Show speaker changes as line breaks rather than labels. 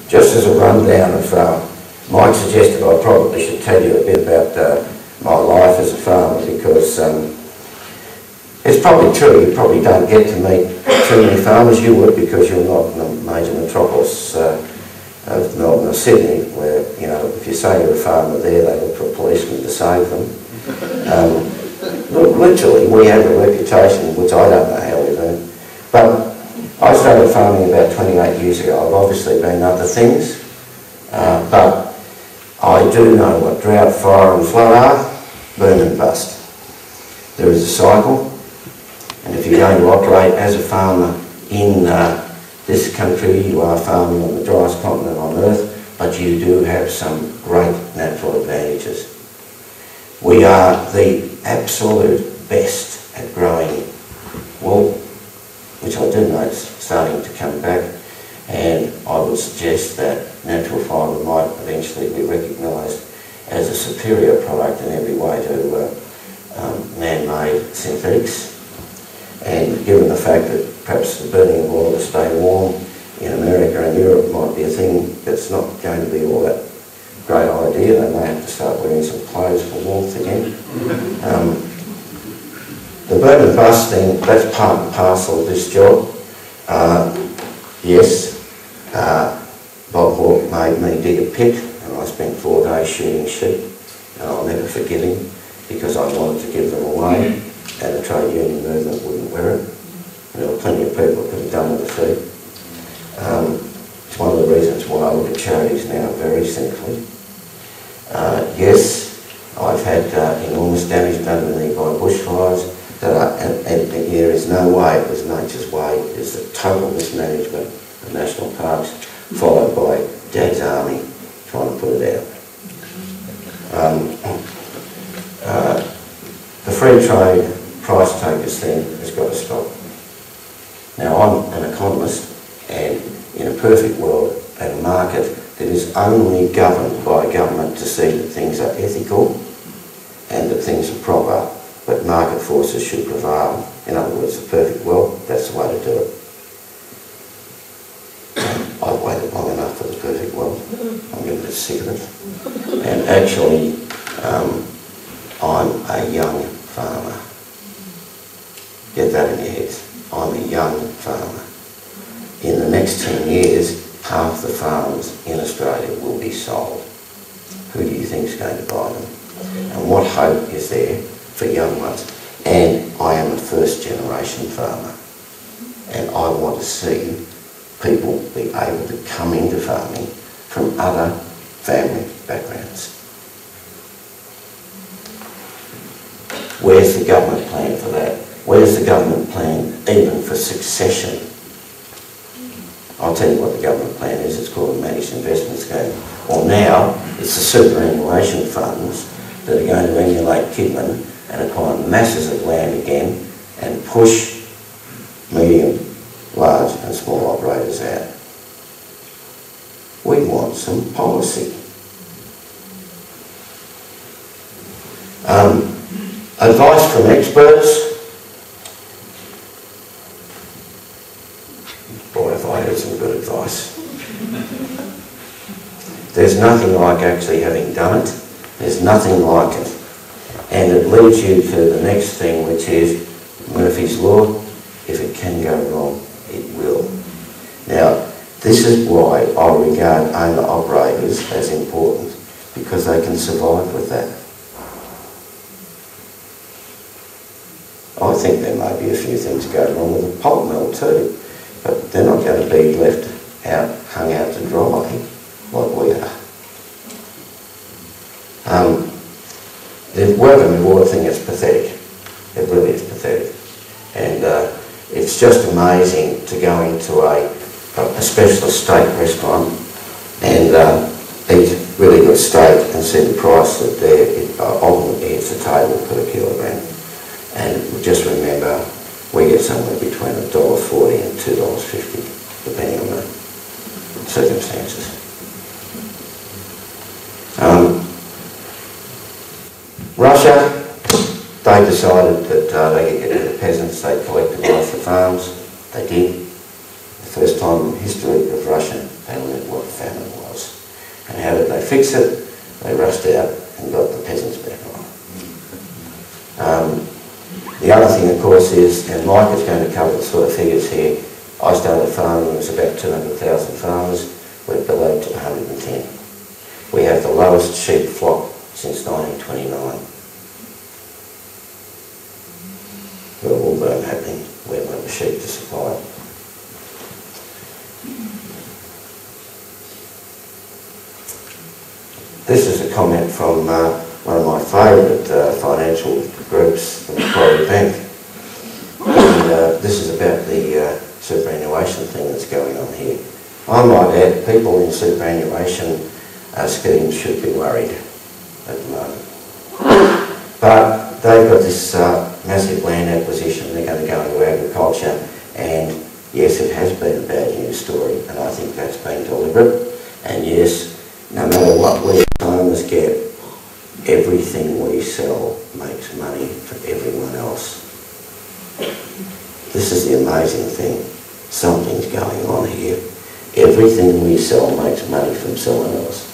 just as a rundown of, Mike suggested I probably should tell you a bit about my life as a farmer, because it's probably true, you probably don't get to meet too many farmers. You would, because you're not in a major metropolis of Melbourne or Sydney, where, you know, if you say you're a farmer there, they look for a policeman to save them. Literally, we have a reputation, which I don't know how we've earned. But I started farming about 28 years ago. I've obviously been other things, but I do know what drought, fire and flood are, burn and bust. There is a cycle, and if you're going to operate as a farmer in this country, you are farming on the driest continent on earth, but you do have some great natural advantages. We are the absolute best at growing wool, which I do know is starting to come back, and I would suggest that natural fibre might eventually be recognised as a superior product in every way to man-made synthetics. And given the fact that perhaps the burning of oil to stay warm in America and Europe might be a thing that's not going to be all that great idea, they may have to start wearing some clothes for warmth again. The burn and bust thing, that's part and parcel of this job. Yes, Bob Hawke made me dig a pit, and I spent 4 days shooting sheep, and I'll never forget him, because I wanted to give them away, and the trade union movement wouldn't wear it. And there were plenty of people who could have done with the feed. It's one of the reasons why I look at charities now very cynically. Yes, I've had enormous damage done to me by bushfires, and there is no way, it was nature's way, it is the total mismanagement of national parks, followed by Dad's army trying to put it out. The free trade price takers thing has got to stop. Now, I'm an economist, and in a perfect world, at a market that is only governed by government to see that things are ethical and that things are proper, but market forces should prevail. In other words, the perfect world, that's the way to do it. I've waited long enough for the perfect world. I'm getting a bit sick of it. And actually, I'm a young farmer. Get that in your heads. I'm a young farmer. In the next 10 years, half the farms in Australia will be sold. Who do you think is going to buy them? And what hope is there for young ones? And I am a first generation farmer, and I want to see people be able to come into farming from other family backgrounds. Where's the government plan for that? Where's the government plan even for succession? I'll tell you what the government plan is. It's called the Managed Investment Scheme. Or now, it's the superannuation funds that are going to emulate Kidman and acquire masses of land again and push medium, large and small operators out. We want some policy. Advice from experts. Boy, if I had some good advice. There's nothing like actually having done it. There's nothing like it. And it leads you to the next thing, which is Murphy's Law. If it can go wrong, it will. Now, this is why I regard owner-operators as important, because they can survive with that. I think there may be a few things going wrong with the pulp mill too, but they're not going to be left out, hung out to dry like we are. The work and reward thing is pathetic. It really is pathetic. And it's just amazing to go into a specialist steak restaurant and eat really good steak and see the price that ultimately hits the table per kilogram. And just remember, we get somewhere between $1.40 and $2.50, depending on the circumstances. Russia, they decided that they could get rid of peasants, they collectivised the farms. They did. The first time in the history of Russia, they learned what famine And how did they fix it? They rushed out and got the peasants back on. The other thing, of course, is, and Mike is going to cover the sort of figures here, I started farming, it was about 200,000 farmers, we're below 110. We have the lowest sheep flock since 1929. Got a wool boom happening, we haven't got the sheep to supply it. This is a comment from one of my favourite financial groups, the Macquarie Bank. And this is about the superannuation thing that's going on here. I might add, people in superannuation schemes should be worried at the moment. But they've got this massive land acquisition, they're going to go into agriculture, and yes, it has been a bad news story, and I think that's been deliberate. And yes, no matter what we farmers get, everything we sell makes money for everyone else. This is the amazing thing. Something's going on here. Everything we sell makes money from someone else.